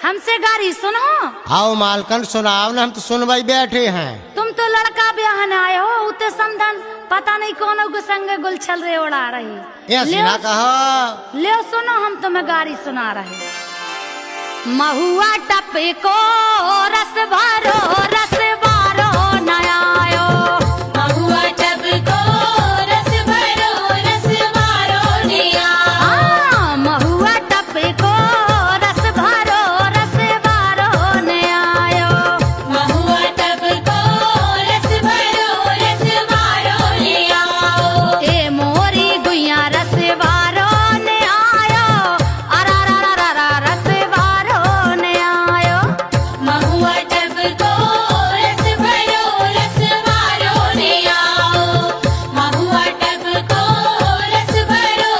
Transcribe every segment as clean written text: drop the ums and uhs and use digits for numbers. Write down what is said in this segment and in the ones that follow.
हमसे गाड़ी सुनो। आओ मालकन सुनाओ ना, हम तो सुनवाई बैठे हैं। तुम तो लड़का ब्याहन आए हो, उते समधन पता नहीं कौन के संग गुलछल रे उड़ा रही। ऐसी ना कहो। ले सुनो, हम तुम्हें गाड़ी सुना रहे। महुआ टपे को रस भरो नया आयो। महुआ टप को रस भरो नया। हाँ, महुआ टपे को रस भरो नया आयो। महुआ टप को रस भरो नया। ए मोरी गुइया रस भरो ने आयो। अरा रा रा रा रा रस भरो ने आयो। महुआ टप को रस भरो नया। महुआ टप को रस भरो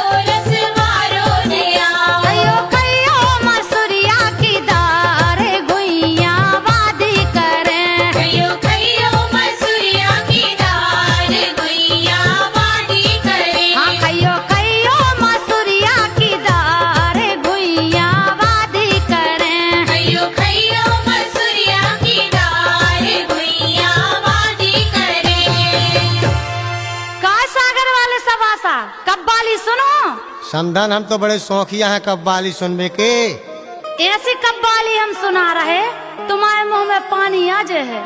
नया। कयो कयो मसूरिया की दार गुइया वादी करें। कयो कयो मसूरिया की दार गुइया वादी करे। हाँ, कयो कयो मसूरिया की दार गुइया वादी करें। कयो कयो मसूरिया की दार गुइया वादी करे। का सागर वाले सवासा कब्बाली सुनो। समधन हम तो बड़े शौकिया हैं कव्वाली सुनने के। ऐसी कव्वाली हम सुना रहे, तुम्हारे मुंह में पानी आ जाए।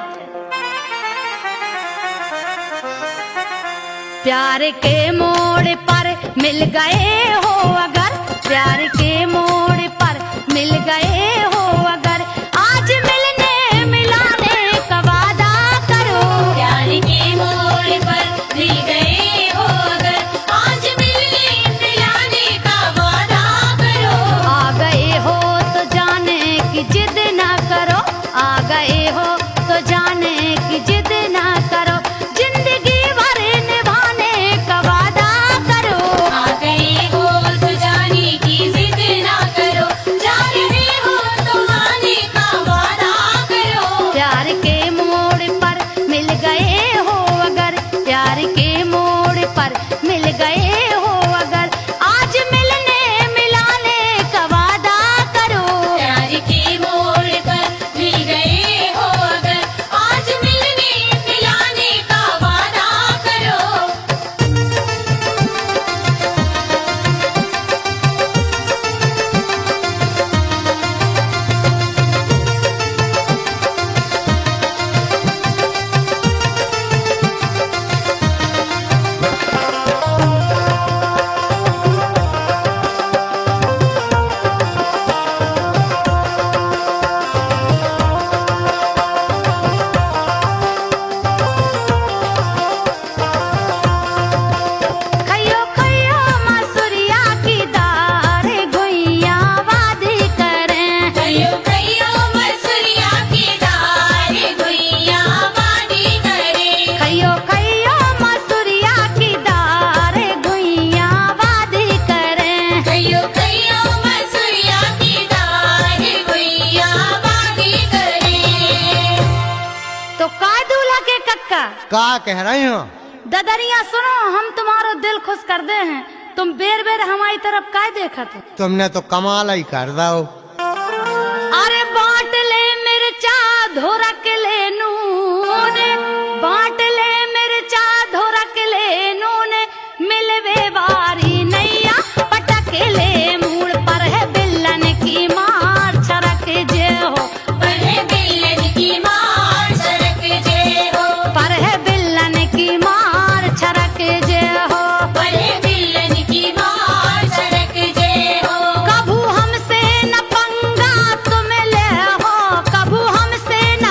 प्यार के मोड़ पर मिल गए हो अगर, प्यार के मोड़ पर मिल गए हो अगर, आज मिलने मिलाने का वादा करो। प्यार के मोड़ पर मिल गए हो अगर, आज मिलने मिलाने का वादा करो। आ गए हो तो जाने की जिद ना करो, आ गए हो तो जाने की जिद ना करो, जिंदगी भर निभाने का वादा करो। आ गए हो तो जाने की जिद ना करो, जा रहे हो तो आने का वादा करो। प्यार के मोड़ पर मिल गए हो अगर, प्यार के मोड़ पर मिल गए हो अगर, आज मिलने मिलाने का वादा करो। प्यार के मोड़ पर मिल गए हो अगर, आज मिलने मिलाने का वादा करो। खयो खयो मसूरिया की दार गुइया वादी करें। कयो कयो मसूरिया की दार गुइया वादी करे। खयो खयो मसूरिया की दार गुइया वादी करें। कयो कयो मसूरिया की दार गुइया वादी करे। तो का दूल्हा के कक्का का कह रही हो? ददरिया सुनो, हम तुम्हारो दिल खुश कर दे हैं, तुम बेर बेर हमारी तरफ काय देखत हो। तुमने तो कमाल ही कर दो। अरे बांट ले मिर्चा धोरक ले नून, बांट ले मिर्चा धोरक ले नून, मिलवे बारी नैया पटक ले मूड पर है बिल्लन की मार छरक जे हो। पर है बिल्लन की मार सरक जे हो। पर है बिल्लन की मार छरक जे हो। पर है बिल्लन की मार सरक जे हो। कभू हमसे न पंगा तुम ले हो, कभू हमसे न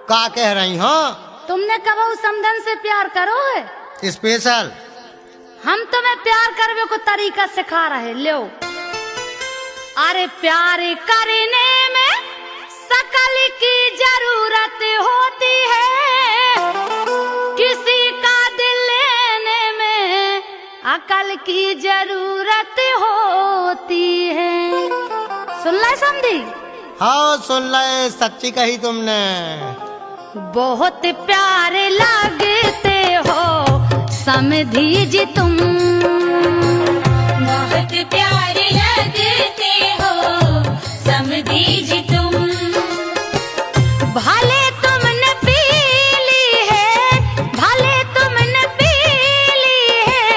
का कह रही हो? तुमने कब उस समधन से प्यार करो है? स्पेशल हम तुम्हें प्यार करने को तरीका सिखा रहे लो। अरे प्यार करने में शकल की जरूरत होती है, किसी का दिल लेने में अकल की जरूरत होती है। सुन ले समझी? हाँ सुन ले, सच्ची कही तुमने। बहुत प्यारे लगते हो समधी जी तुम, बहुत प्यारे लगते हो समधी जी तुम। भले तुमने पी ली है, भले तुमने पी ली है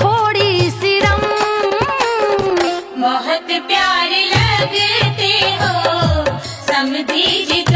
थोड़ी सी रम, बहुत प्यारे लगते हो समधी जी तुम।